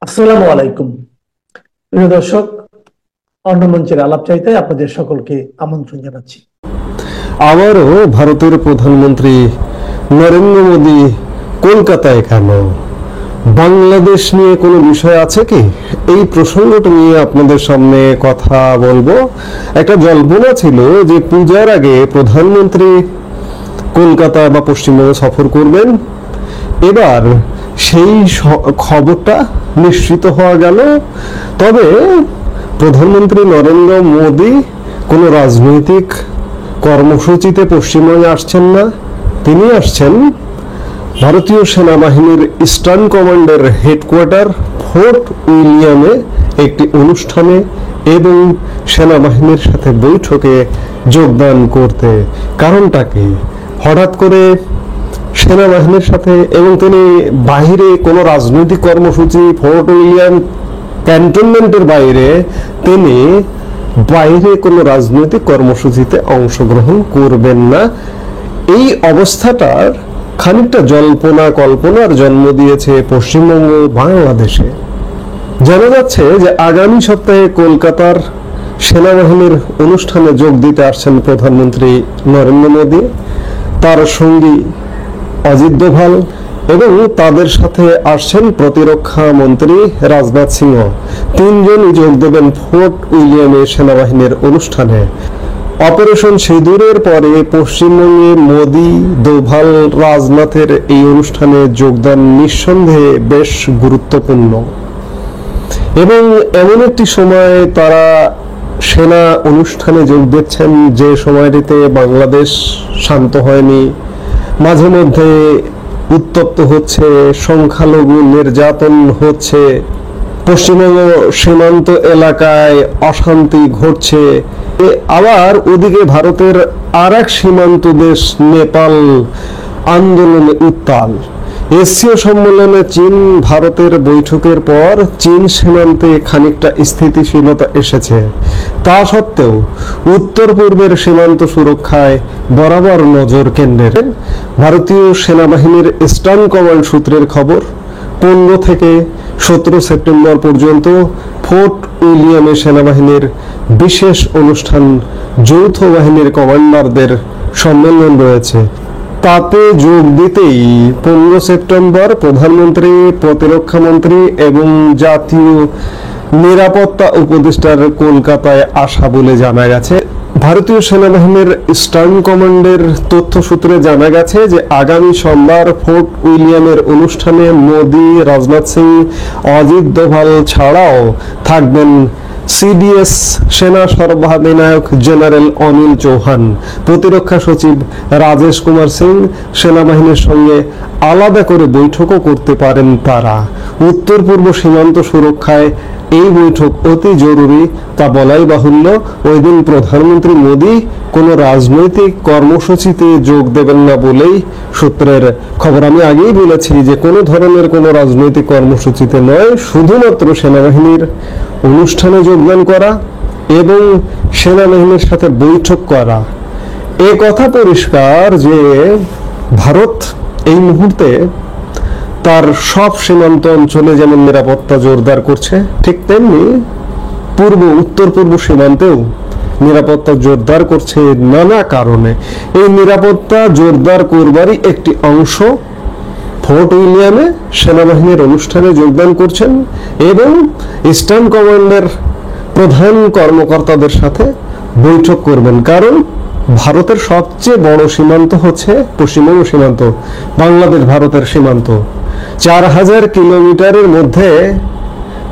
আসসালামু আলাইকুম। প্রিয় দর্শক, অন্য মঞ্চের আলাপ চাইতে আপনাদের সকলকে আমন্ত্রণ জানাচ্ছি। আবারও ভারতের প্রধানমন্ত্রী নরেন্দ্র মোদী কলকাতায় কেন? বাংলাদেশ নিয়ে কোনো বিষয় আছে কি? এই প্রসঙ্গটা নিয়ে আপনাদের সামনে কথা বলবো। একটা জল্পনা ছিল যে পূজার আগে প্রধানমন্ত্রী কলকাতা বা পশ্চিমবঙ্গ সফর করবেন। এবার সেই খবরটা নিশ্চিত হওয়া গেল। তবে প্রধানমন্ত্রী নরেন্দ্র মোদী কোনো রাজনৈতিক কর্মসূচিতে পশ্চিমবঙ্গে আসছেন না। তিনি আসছেন ভারতীয় সেনাবাহিনীর ইস্টার্ন কমান্ডের হেডকোয়ার্টার ফোর্ট উইলিয়ামে একটি অনুষ্ঠানে এবং সেনাবাহিনীর সাথে বৈঠকে যোগদান করতে। কারণটা কি? হঠাৎ করে সেনাবাহিনীর সাথে, এবং তিনি বাইরে কোনো রাজনৈতিক কর্মসূচি, ফোর্ট উইলিয়াম ক্যান্টনমেন্টের বাইরে তিনি কোনো রাজনৈতিক কর্মসূচিতে অংশগ্রহণ করবেন না। এই অবস্থাটার খানিকটা জল্পনা কল্পনার জন্ম দিয়েছে পশ্চিমবঙ্গ, বাংলাদেশে। জানা যাচ্ছে যে আগামী সপ্তাহে কলকাতার সেনাবাহিনীর অনুষ্ঠানে যোগ দিতে আসছেন প্রধানমন্ত্রী নরেন্দ্র মোদী, তার সঙ্গী অজিত দোভাল, এবং তাদের সাথে আসছেন প্রতিরক্ষা মন্ত্রী রাজনাথ সিংহ। তিনজনই যোগ দেবেন ফোর্ট উইলিয়ামে সেনাবাহিনীর অনুষ্ঠানে। অপারেশন সিঁদুরের পরে পশ্চিমবঙ্গে মোদী, দোভাল, রাজনাথের এই অনুষ্ঠানে যোগদান নিঃসন্দেহে বেশ গুরুত্বপূর্ণ, এবং এমন একটি সময় তারা সেনা অনুষ্ঠানে যোগ দিচ্ছেন যে সময়টিতে বাংলাদেশ শান্ত হয়নি, মাঝে মধ্যে উত্তপ্ত হচ্ছে, সংখ্যালঘু নির্যাতন হচ্ছে, পশ্চিমবঙ্গ সীমান্ত এলাকায় অশান্তি ঘটছে। আবার ওদিকে ভারতের আর এক সীমান্ত দেশ নেপাল আন্দোলনে উত্তাল। এসসিও সম্মেলনে চীন ভারতের বৈঠকের পর চীন সীমান্তে খানিকটা স্থিতিশীলতা এসেছে। তা সত্ত্বেও উত্তর পূর্বের সীমান্ত সুরক্ষায় বরাবর নজর কেন্দ্রের। ভারতীয় সেনাবাহিনীর ইস্টার্ন কমান্ড সূত্রের খবর, 15 থেকে 17 সেপ্টেম্বর পর্যন্ত ফোর্ট উইলিয়ামে সেনাবাহিনীর বিশেষ অনুষ্ঠান, যৌথ বাহিনীর কমান্ডারদের সম্মেলন রয়েছে। তাতে যোগ দিতেই 15 সেপ্টেম্বর প্রধানমন্ত্রী, প্রতিরক্ষা মন্ত্রী এবং জাতীয় নিরাপত্তা উপদেষ্টার কলকাতায় আসা বলে জানা গেছে। ভারতীয় সেনাবাহিনীর ইস্টার্ন কমান্ডের তথ্যসূত্রে জানা গেছে যে আগামী সোমবার ফোর্ট উইলিয়ামের অনুষ্ঠানে মোদী, রাজনাথ সিং, অজিত দোভাল ছাড়াও থাকবেন সিডিএস সেনা সর্বাধিনায়ক জেনারেল অনিল চৌহান, প্রতিরক্ষা সচিব রাজেশ কুমার সিং। সেনাবাহিনীর সঙ্গে আলাদা করে বৈঠকও করতে পারেন তারা। উত্তর পূর্ব সীমান্ত সুরক্ষায় এই বৈঠক অতি জরুরি, তা বলাই বাহুল্য। ওই দিন প্রধানমন্ত্রী মোদী কোনো রাজনৈতিক কর্মসূচিতে যোগ দেবেন না বলেই সূত্রের খবর। আমি আগেই বলেছি যে কোনো ধরনের কোনো রাজনৈতিক কর্মসূচিতে নয়, শুধুমাত্র সেনাবাহিনীর অনুষ্ঠানে যোগদান করা এবং সেনাবাহিনীর সাথে বৈঠক করা। এ কথা পরিষ্কার যে ভারত এই মুহূর্তে তার সব সীমান্ত অঞ্চলে যেমন নিরাপত্তা জোরদার করছে, ঠিক তেমনি উত্তর পূর্ব সীমান্তেও নিরাপত্তা জোরদার করছে নানা কারণে। এই নিরাপত্তা জোরদার করবারই একটি অংশ ফোর্ট উইলিয়ামে সেনাবাহিনীর অনুষ্ঠানে যোগদান করছেন এবং ইস্টার্ন কমান্ডের প্রধান কর্মকর্তাদের সাথে বৈঠক করবেন। কারণ ভারতের সবচেয়ে বড় সীমান্ত হচ্ছে পশ্চিমবঙ্গ সীমান্ত, বাংলাদেশ ভারতের সীমান্ত। 4000 কিলোমিটারের মধ্যে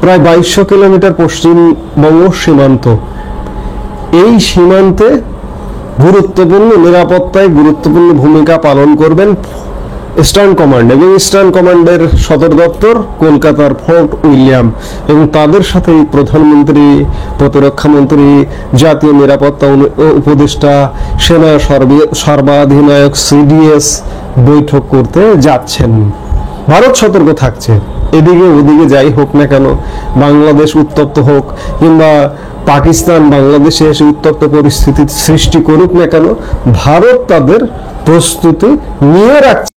প্রায় 2200 কিলোমিটার পশ্চিমবঙ্গ সীমান্ত। এই সীমান্তে গুরুত্বপূর্ণ নিরাপত্তায় গুরুত্বপূর্ণ ভূমিকা পালন করবেন ইস্টার্ন কমান্ড, এবং ইস্টার্ন কমান্ডের সদর দপ্তর কলকাতার ফোর্ট উইলিয়াম, এবং তাদের সাথে প্রধানমন্ত্রী, প্রতিরক্ষা মন্ত্রী, জাতীয় নিরাপত্তা উপদেষ্টা, সেনা সর্বাধিনায়ক সিডিএস বৈঠক করতে যাচ্ছেন। ভারত সতর্ক থাকছে, এদিকে ওদিকে যাই হোক না কেন, বাংলাদেশ উত্তপ্ত হোক কিংবা পাকিস্তান বাংলাদেশে এসে উত্তপ্ত পরিস্থিতির সৃষ্টি করুক না কেন, ভারত তাদের প্রস্তুতি নিয়ে রাখছে।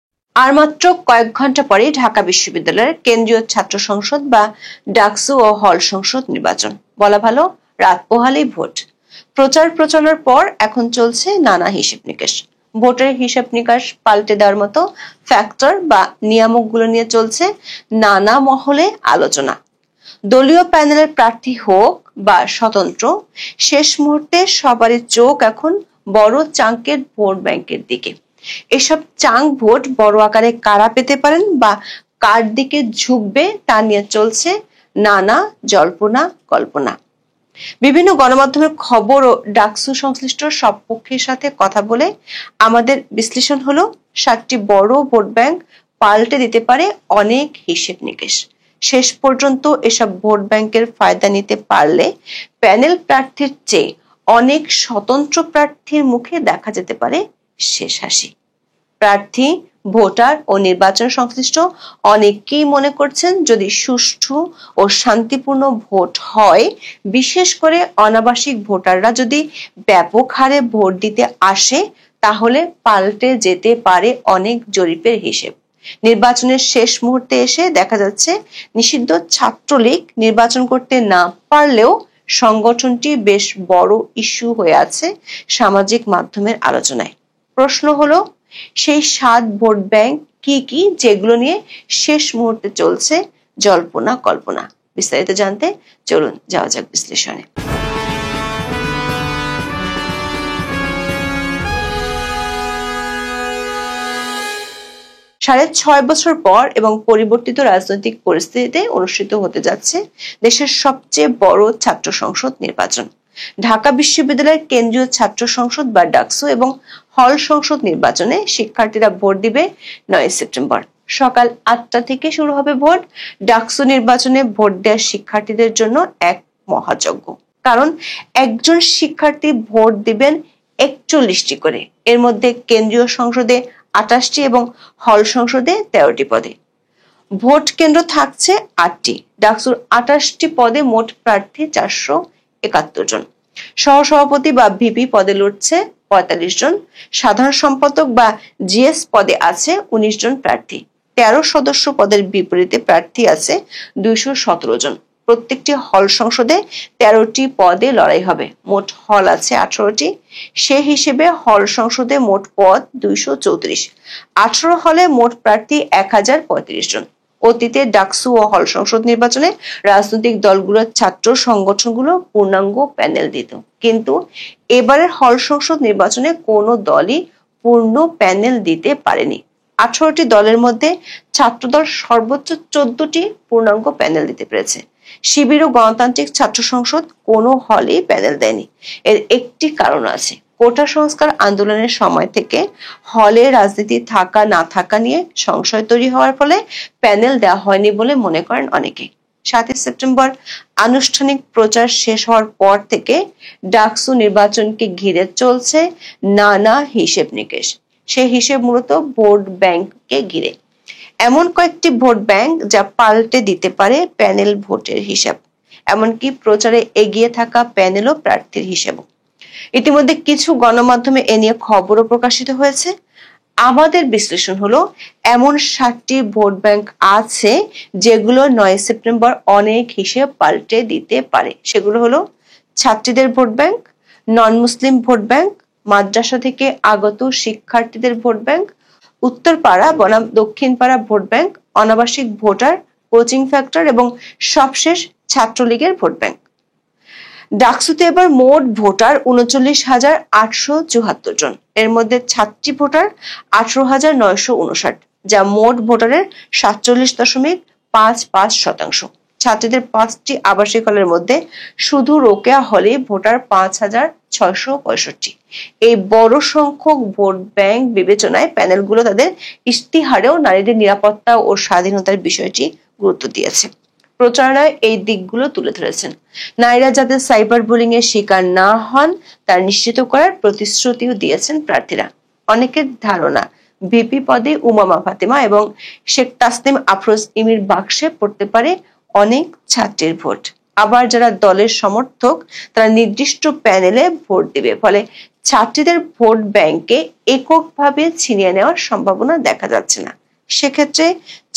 আর মাত্র কয়েক ঘন্টা পরেই ঢাকা বিশ্ববিদ্যালয়ের কেন্দ্রীয় ছাত্র সংসদ বা ডাকসু ও হল সংসদ নির্বাচন। বলা ভালো, রাত পোহালেই ভোট। প্রচার প্রচারণার পর এখন চলছে নানা হিসেব নিকেশ। ভোটের হিসাব নিকাশ পাল্টে দেওয়ার মতো ফ্যাক্টর বা নিয়ামকগুলো নিয়ে চলছে নানা মহলে আলোচনা। দলীয় প্যানেলের প্রার্থী হোক বা স্বতন্ত্র, শেষ মুহূর্তে সবারই চোখ এখন বড় চাঙ্কের ভোট ব্যাংকের দিকে। এসব চাঙ্ক ভোট বড় আকারে কারা পেতে পারেন বা কার দিকে ঝুঁকবে তা নিয়ে চলছে নানা জল্পনা কল্পনা। বিভিন্ন গণমাধ্যমের খবর ও ডাকসু সংশ্লিষ্ট সব পক্ষের সাথে কথা বলে আমাদের বিশ্লেষণ হলো 7টি বড় ভোট ব্যাংক পাল্টে দিতে পারে অনেক হিসেব নিকেশ। শেষ পর্যন্ত এসব ভোট ব্যাংকের ফায়দা নিতে পারলে প্যানেল প্রার্থীর চেয়ে অনেক স্বতন্ত্র প্রার্থীর মুখে দেখা যেতে পারে শেষ হাসি। প্রার্থী, ভোটার ও নির্বাচন সংশ্লিষ্ট অনেকেই মনে করছেন যদি সুষ্ঠু ও শান্তিপূর্ণ ভোট হয়, বিশেষ করে অনাবাসিক ভোটাররা যদি ব্যাপক হারে ভোট দিতে আসে, তাহলে পাল্টে যেতে পারে অনেক জরিপের হিসেব। নির্বাচনের শেষ মুহূর্তে এসে দেখা যাচ্ছে নিষিদ্ধ ছাত্রলীগ নির্বাচন করতে না পারলেও সংগঠনটি বেশ বড় ইস্যু হয়ে আছে সামাজিক মাধ্যমের আলোচনায়। প্রশ্ন হলো, সেই 7 ভোট ব্যাংক কি কি, যেগুলো নিয়ে শেষ মুহূর্তে চলছে জল্পনা কল্পনা? বিস্তারিত জানতে চলুন যাওয়া যাক বিশ্লেষণে। 6.5 বছর পর এবং পরিবর্তিত রাজনৈতিক পরিস্থিতিতে অনুষ্ঠিত হতে যাচ্ছে দেশের সবচেয়ে বড় ছাত্র সংসদ নির্বাচন। ঢাকা বিশ্ববিদ্যালয়ের কেন্দ্রীয় ছাত্র সংসদ বা ডাকসু এবং হল সংসদ নির্বাচনে শিক্ষার্থীরা ভোট দিবে 9 সেপ্টেম্বর। সকাল 8টা থেকে শুরু হবে ভোট। ডাকসু নির্বাচনে ভোট দেওয়া শিক্ষার্থীদের জন্য এক মহাযজ্ঞ। কারণ একজন শিক্ষার্থী ভোট দিবেন 41টি করে। এর মধ্যে কেন্দ্রীয় সংসদে 28টি এবং হল সংসদে 13টি পদে। ভোট কেন্দ্র থাকছে 8টি। ডাকসুর 28টি পদে মোট প্রার্থী 471 জন। সহসভাপতি বা ভিপি পদে লড়ছে 45 জন। সাধারণ সম্পাদক বা জিএস পদে আছে 19 জন প্রার্থী। 13 সদস্য পদের বিপরীতে প্রার্থী আছে 217 জন। প্রত্যেকটি হল সংসদে 13টি পদে লড়াই হবে। মোট হল আছে 18টি। সে হিসেবে হল সংসদে মোট পদ 234। 18 হলে মোট প্রার্থী 1035 জন। অতীতে ডাকসু ও হল সংসদ নির্বাচনে রাজনৈতিক দলগুলোর ছাত্র সংগঠনগুলো পূর্ণাঙ্গ প্যানেল দিত, কিন্তু এবারের হল সংসদ নির্বাচনে কোনো দলই পূর্ণ প্যানেল দিতে পারেনি। 18টি দলের মধ্যে ছাত্রদল সর্বোচ্চ 14টি পূর্ণাঙ্গ প্যানেল দিতে পেরেছে। শিবির ও গণতান্ত্রিক ছাত্র সংসদ কোনো হলেই প্যানেল দেয়নি। এর একটি কারণ আছে। কোটা সংস্কার আন্দোলনের সময় থেকে হলে রাজনীতি থাকা না থাকা নিয়ে সংশয় তৈরি হওয়ার ফলে প্যানেল দেওয়া হয়নি বলে মনে করেন অনেকে। 7 সেপ্টেম্বর আনুষ্ঠানিক প্রচার শেষ হওয়ার পর থেকে ডাকসু নির্বাচনকে ঘিরে চলছে নানা হিসেব নিকেশ। সেই হিসেব মূলত ভোট ব্যাংককে ঘিরে। এমন কয়েকটি ভোট ব্যাংক যা পাল্টে দিতে পারে প্যানেল ভোটের হিসাব, এমনকি প্রচারে এগিয়ে থাকা প্যানেল ও প্রার্থীর হিসাবও। ইতিমধ্যে কিছু গণমাধ্যমে এ নিয়ে খবরও প্রকাশিত হয়েছে। আমাদের বিশ্লেষণ হলো, এমন 7টি ভোট ব্যাংক আছে যেগুলো 9 সেপ্টেম্বর অনেক হিসেব পাল্টে দিতে পারে। সেগুলো হলো ছাত্রীদের ভোট ব্যাংক, নন মুসলিম ভোট ব্যাংক, মাদ্রাসা থেকে আগত শিক্ষার্থীদের ভোট ব্যাংক, উত্তরপাড়া বনাম দক্ষিণপাড়া ভোট ব্যাংক, অনাবাসিক ভোটার, কোচিং ফ্যাক্টর এবং সবশেষ ছাত্রলীগের ভোট ব্যাংক। ডাকসুতে এবার মোট ভোটার 39,874 জন। এর মধ্যে ছাত্রী ভোটার 18,959, যা মোট ভোটারের 47.55%। ছাত্রীদের 5টি আবাসিক হলের মধ্যে শুধু রোকেয়া হলে ভোটার 5,665। এই বড় সংখ্যক ভোট ব্যাংক বিবেচনায় প্যানেলগুলো তাদের ইশতিহারেও নারীদের নিরাপত্তা ও স্বাধীনতার বিষয়টি গুরুত্ব দিয়েছে। প্রচারণায় এই দিকগুলো তুলে ধরেছেন। নারীরা যাতে সাইবার বুলিং এর শিকার না হন তা নিশ্চিত করার প্রতিশ্রুতিও দিয়েছেন প্রার্থীরা। অনেকের ধারণা ভিপি পদে উমামা ফাতেমা এবং শেখ তাসনিম আফরোজ ইমির বাক্সে পড়তে পারে অনেক ছাত্রীর ভোট। আবার যারা দলের সমর্থক তারা নির্দিষ্ট প্যানেলে ভোট দিবে, ফলে ছাত্রীদের ভোট ব্যাংকে এককভাবে ছিনিয়ে নেওয়ার সম্ভাবনা দেখা যাচ্ছে না। সেক্ষেত্রে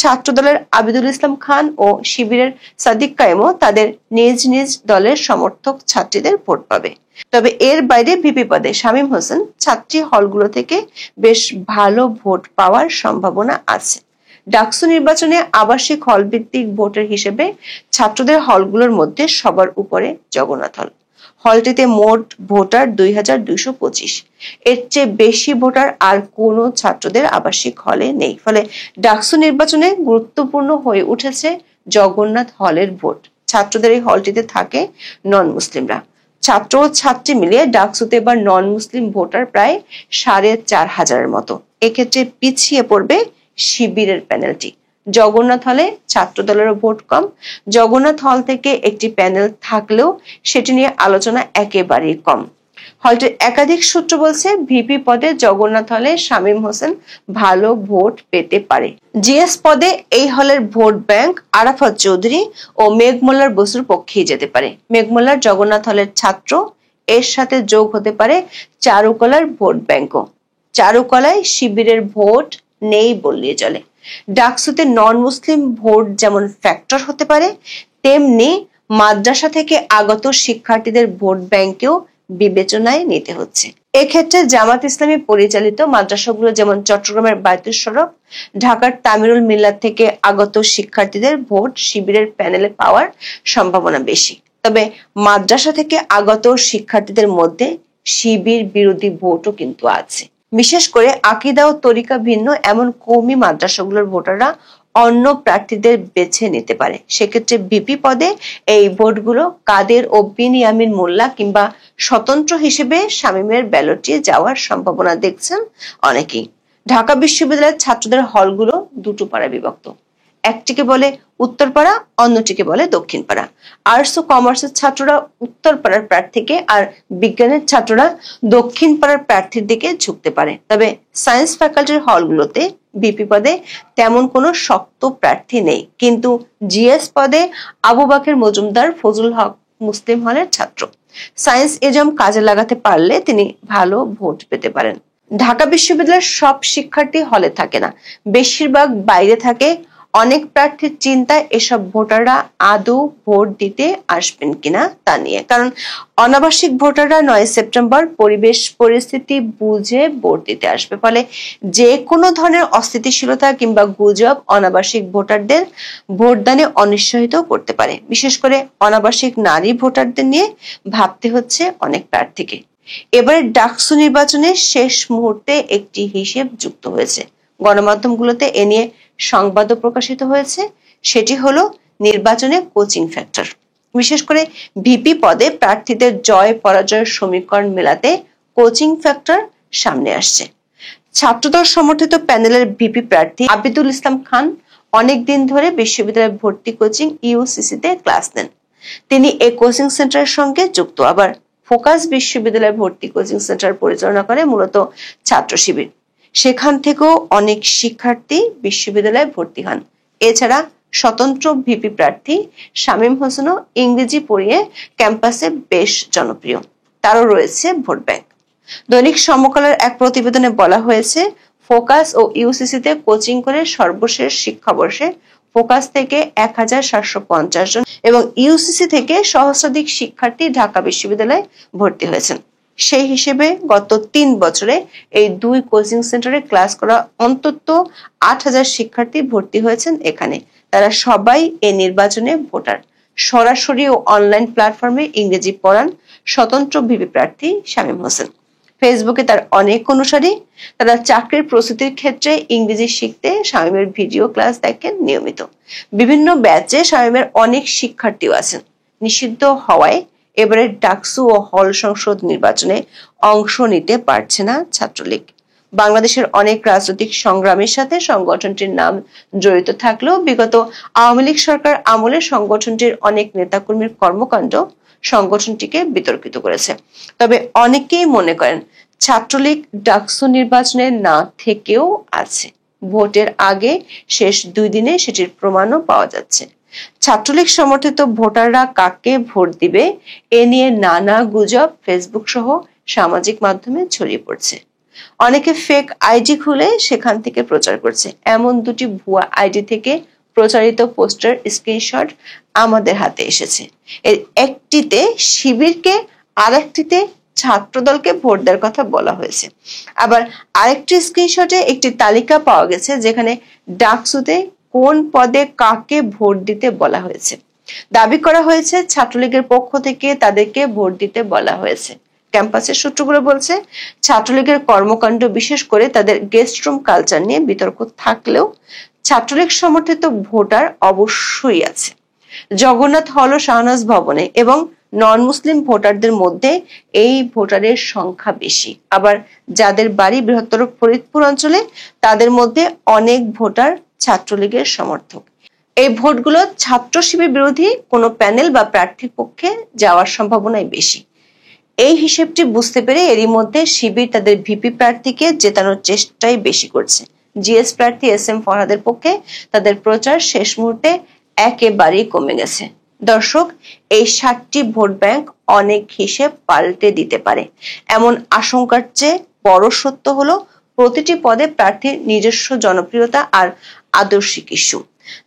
ছাত্রদলের আবিদুল ইসলাম খান ও শিবিরের সাদিক কায়েমও তাদের নিজ নিজ দলের সমর্থক ছাত্রীদের ভোট পাবে। তবে এর বাইরে ভিপি পদে শামীম হোসেন ছাত্রী হলগুলো থেকে বেশ ভালো ভোট পাওয়ার সম্ভাবনা আছে। ডাকসু নির্বাচনে আবাসিক হল ভিত্তিক ভোটের হিসেবে ছাত্রদের হলগুলোর মধ্যে সবার উপরে জগন্নাথ হল। হলটিতে মোট ভোটার 2225। এর চেয়ে বেশি ভোটার আর কোনো ছাত্রদের আবাসিক হলে নেই। ফলে ডাকসু নির্বাচনে গুরুত্বপূর্ণ হয়ে উঠেছে জগন্নাথ হলের ভোট। ছাত্রদের এই হলটিতে থাকে নন মুসলিমরা। ছাত্র ও ছাত্রী মিলিয়ে ডাকসুতে এবার নন মুসলিম ভোটার প্রায় 4500-এর মতো। এক্ষেত্রে পিছিয়ে পড়বে শিবিরের প্যানেলটি। জগন্নাথ হলে ছাত্র দলেরও ভোট কম। জগন্নাথ হল থেকে একটি প্যানেল থাকলেও সেটি নিয়ে আলোচনা একেবারেই কম। হলটির একাধিক সূত্র বলছে ভিপি পদে জগন্নাথ হলে শামীম হোসেন ভালো ভোট পেতে পারে। জিএস পদে এই হলের ভোট ব্যাংক আরাফাত চৌধুরী ও মেঘমোল্লার বসুর পক্ষেই যেতে পারে। মেঘমোল্লার জগন্নাথ হলের ছাত্র, এর সাথে যোগ হতে পারে চারুকলার ভোট ব্যাংকও। চারুকলায় শিবিরের ভোট নেই বললেই চলে। ডাকসুতে নন মুসলিম ভোট যেমন ফ্যাক্টর হতে পারে, তেমনি মাদ্রাসা থেকে আগত শিক্ষার্থীদের ভোট ব্যাংকেও বিবেচনায় নিতে হচ্ছে। এক্ষেত্রে জামাত ইসলামী পরিচালিত মাদ্রাসাগুলো যেমন চট্টগ্রামের বায়তুল শরফ, ঢাকার তামিরুল মিল্লাত থেকে আগত শিক্ষার্থীদের ভোট শিবিরের প্যানেলে পাওয়ার সম্ভাবনা বেশি। তবে মাদ্রাসা থেকে আগত শিক্ষার্থীদের মধ্যে শিবির বিরোধী ভোটও কিন্তু আছে। বিশেষ করে আকীদা ও তরিকা ভিন্ন এমন কওমি মাদ্রাসাগুলোর ভোটাররা অন্য প্রার্থীদের বেছে নিতে পারে। সেক্ষেত্রে ভিপি পদে এই ভোটগুলো কাদের ও বিনিয়ামিন মোল্লা কিংবা স্বতন্ত্র হিসেবে শামীমের ব্যালটে যাওয়ার সম্ভাবনা দেখছেন অনেকেই। ঢাকা বিশ্ববিদ্যালয়ের ছাত্রদের হলগুলো দুটো পাড়ায় বিভক্ত। একটিকে বলে উত্তরপাড়া, অন্যটিকে বলে দক্ষিণপাড়া। আর্টস ও কমার্সের ছাত্ররা উত্তরপাড়ার প্রার্থীকে আর বিজ্ঞানের ছাত্ররা দক্ষিণ পাড়ার প্রার্থীর দিকে ঝুঁকতে পারে। তবে সায়েন্স ফ্যাকাল্টির হলগুলোতে ভিপি পদে তেমন কোনো শক্ত প্রার্থী নেই, কিন্তু জিএস পদে আবু বাকের মজুমদার ফজলুল হক মুসলিম হলের ছাত্র। সায়েন্স এজম কাজে লাগাতে পারলে তিনি ভালো ভোট পেতে পারেন। ঢাকা বিশ্ববিদ্যালয়ের সব শিক্ষার্থী হলে থাকে না, বেশিরভাগ বাইরে থাকে। অনেক প্রার্থীর চিন্তায় এসব ভোটাররা আদৌ ভোট দিতে আসবেন কিনা তা নিয়ে। কারণ অনাবাসিক ভোটাররা 9 সেপ্টেম্বর পরিবেশ পরিস্থিতি বুঝে ভোট দিতে আসবে। ফলে যে কোনো ধরনের অস্থিতিশীলতা কিংবা গুজব অনাবাসিক ভোটারদের ভোটদানে অনিশ্চয়িত করতে পারে। বিশেষ করে অনাবাসিক নারী ভোটারদের নিয়ে ভাবতে হচ্ছে অনেক প্রার্থীকে। এবারে ডাকসু নির্বাচনের শেষ মুহূর্তে একটি হিসেব যুক্ত হয়েছে। গণমাধ্যমগুলোতে এ নিয়ে সংবাদও প্রকাশিত হয়েছে। সেটি হলো নির্বাচনে কোচিং ফ্যাক্টর। বিশেষ করে ভিপি পদে প্রার্থীদের জয় পরাজয়ের সমীকরণ মেলাতে কোচিং ফ্যাক্টর সামনে আসছে। ছাত্রদল সমর্থিত প্যানেলের ভিপি প্রার্থী আবিদুল ইসলাম খান অনেকদিন ধরে বিশ্ববিদ্যালয়ের ভর্তি কোচিং ইউসিসিতে ক্লাস নেন। তিনি এই কোচিং সেন্টারের সঙ্গে যুক্ত। আবার ফোকাস বিশ্ববিদ্যালয়ের ভর্তি কোচিং সেন্টার পরিচালনা করে মূলত ছাত্র শিবির। সেখান থেকেও অনেক শিক্ষার্থী বিশ্ববিদ্যালয়ে ভর্তি হন। এছাড়া স্বতন্ত্র ভিপি প্রার্থী শামীম হোসেনও ইংরেজি পড়িয়ে ক্যাম্পাসে বেশ জনপ্রিয়। তারও রয়েছে ভোট ব্যাংক। দৈনিক সমকালের এক প্রতিবেদনে বলা হয়েছে, ফোকাস ও ইউসিসিতে কোচিং করে সর্বশেষ শিক্ষাবর্ষে ফোকাস থেকে 1750 জন এবং ইউসিসি থেকে সহস্রাধিক শিক্ষার্থী ঢাকা বিশ্ববিদ্যালয়ে ভর্তি হয়েছেন। সেই হিসেবে গত 3 বছরে এই দুই কোচিং সেন্টারে ক্লাস করা অন্তত 8000 শিক্ষার্থী ভর্তি হয়েছেন এখানে। তারা সবাই এই নির্বাচনে ভোটার। সরাসরি ও অনলাইন প্ল্যাটফর্মে ইংরেজি পড়ান স্বতন্ত্র ভিপি প্রার্থী শামীম হোসেন। ফেসবুকে তার অনেক অনুসারী। তারা চাকরির প্রস্তুতির ক্ষেত্রে ইংরেজি শিখতে শামীমের ভিডিও ক্লাস দেখেন নিয়মিত। বিভিন্ন ব্যাচে শামীমের অনেক শিক্ষার্থীও আছেন। নিষিদ্ধ হওয়ায় এবারে ডাকসু ও হল সংসদ নির্বাচনে অংশ নিতে পারছে না ছাত্রলীগ। বাংলাদেশের অনেক রাজনৈতিক সংগ্রামের সাথে সংগঠনটির নাম জড়িত থাকলেও বিগত আওয়ামী লীগ সরকার আমলে সংগঠনটির অনেক নেতাকর্মীর কর্মকাণ্ড সংগঠনটিকে বিতর্কিত করেছে। তবে অনেকেই মনে করেন ছাত্রলীগ ডাকসু নির্বাচনে না থেকেও আছে। ভোটের আগে শেষ 2 দিনে সেটির প্রমাণও পাওয়া যাচ্ছে। ছাত্রলীগ সমর্থিত ভোটাররা কাকে ভোট দিবে এ নিয়ে নানা গুজব ফেসবুক সহ সামাজিক মাধ্যমে ছড়িয়ে পড়ছে। অনেকে ফেক আইডি খুলে সেখান থেকে প্রচার করছে। এমন দুটি ভুয়া আইডি থেকে প্রচারিত পোস্টার স্ক্রিনশট আমাদের হাতে এসেছে। এর একটিতে শিবিরকে, আরেকটিতে ছাত্রদলকে ভোট দেওয়ার কথা বলা হয়েছে। আবার আরেকটি স্ক্রিনশটে একটি তালিকা পাওয়া গেছে যেখানে ডাকসুতে কোন পদে কাকে ভোট দিতে বলা হয়েছে। দাবি করা হয়েছে ছাত্রলীগের পক্ষ থেকে তাদেরকে ভোট দিতে বলা হয়েছে। ক্যাম্পাসের সূত্রগুলো বলছে ছাত্রলীগের কর্মকাণ্ড, বিশেষ করে তাদের গেস্ট রুম কালচার নিয়ে বিতর্ক থাকলেও ছাত্রলীগ সমর্থিত ভোটার অবশ্যই আছে। জগন্নাথ হল ও শাহনাজ ভবনে এবং নন মুসলিম ভোটারদের মধ্যে এই ভোটারের সংখ্যা বেশি। আবার যাদের বাড়ি বৃহত্তর ফরিদপুর অঞ্চলে তাদের মধ্যে অনেক ভোটার ছাত্রলীগের সমর্থক। এই ভোটগুলো ছাত্র শিবির বিরোধী কোনো প্যানেল বা প্রার্থীর পক্ষে যাওয়ার সম্ভাবনাই বেশি। এই হিসেবটি বুঝতে পেরে এরই মধ্যে শিবির তাদের ভিপি প্রার্থীকে জেতানোর চেষ্টাই বেশি করছে। জিএস প্রার্থী এস এম ফরহাদের পক্ষে তাদের প্রচার শেষ মুহূর্তে একেবারেই কমে গেছে। দর্শক, এই 7টি ভোট ব্যাংক অনেক হিসেব পাল্টে দিতে পারে। এমন আশঙ্কার চেয়ে বড় সত্য হলো প্রতিটি পদে প্রার্থীর নিজস্ব জনপ্রিয়তা আর আদর্শিক ইস্যু।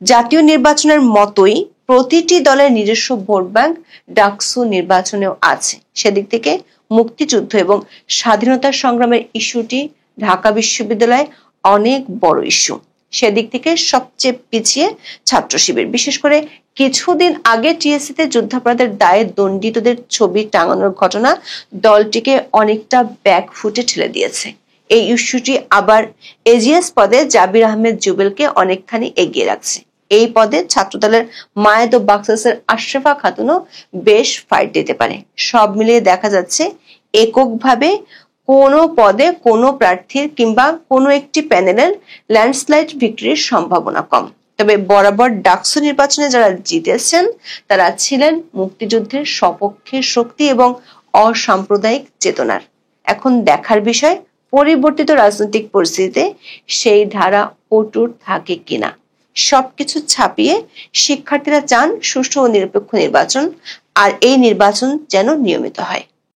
জাতীয় নির্বাচনের মতোই প্রতিটি দলের নিজস্ব ভোট ব্যাংক ডাকসু নির্বাচনেও আছে। সেদিক থেকে মুক্তিযুদ্ধ এবং স্বাধীনতার সংগ্রামের ইস্যুটি ঢাকা বিশ্ববিদ্যালয়ে অনেক বড় ইস্যু। সেদিক থেকে সবচেয়ে পিছিয়ে ছাত্র শিবির। বিশেষ করে কিছুদিন আগে টিএসসিতে যুদ্ধাপরাধের দায়ে দণ্ডিতদের ছবি টাঙানোর ঘটনা দলটিকে অনেকটা ব্যাকফুটে ঠেলে দিয়েছে। এই ইস্যুটি আবার এজিএস পদে জাবির আহমেদ জুবেলকে অনেকখানি এগিয়ে রাখছে। এই পদে ছাত্রদলের মায়েদ ও বাক্সাসের আশরাফা খাতুনও বেশ ফাইট দিতে পারে। সব মিলিয়ে দেখা যাচ্ছে এককভাবে কোনো পদে কোনো প্রার্থীর কিংবা কোনো একটি প্যানেলের ল্যান্ডস্লাইড ভিক্টরির সম্ভাবনা কম। তবে বরাবর ডাকসু নির্বাচনে যারা জিতেছেন তারা ছিলেন মুক্তিযুদ্ধের সপক্ষে শক্তি এবং অসাম্প্রদায়িক চেতনার। এখন দেখার বিষয় পরিবর্তিত রাজনৈতিক পরিস্থিতিতে সেই ধারা অটুট থাকে কিনা। সবকিছু ছাপিয়ে শিক্ষার্থীরা চান সুষ্ঠু ও নিরপেক্ষ নির্বাচন, আর এই নির্বাচন যেন নিয়মিত হয়।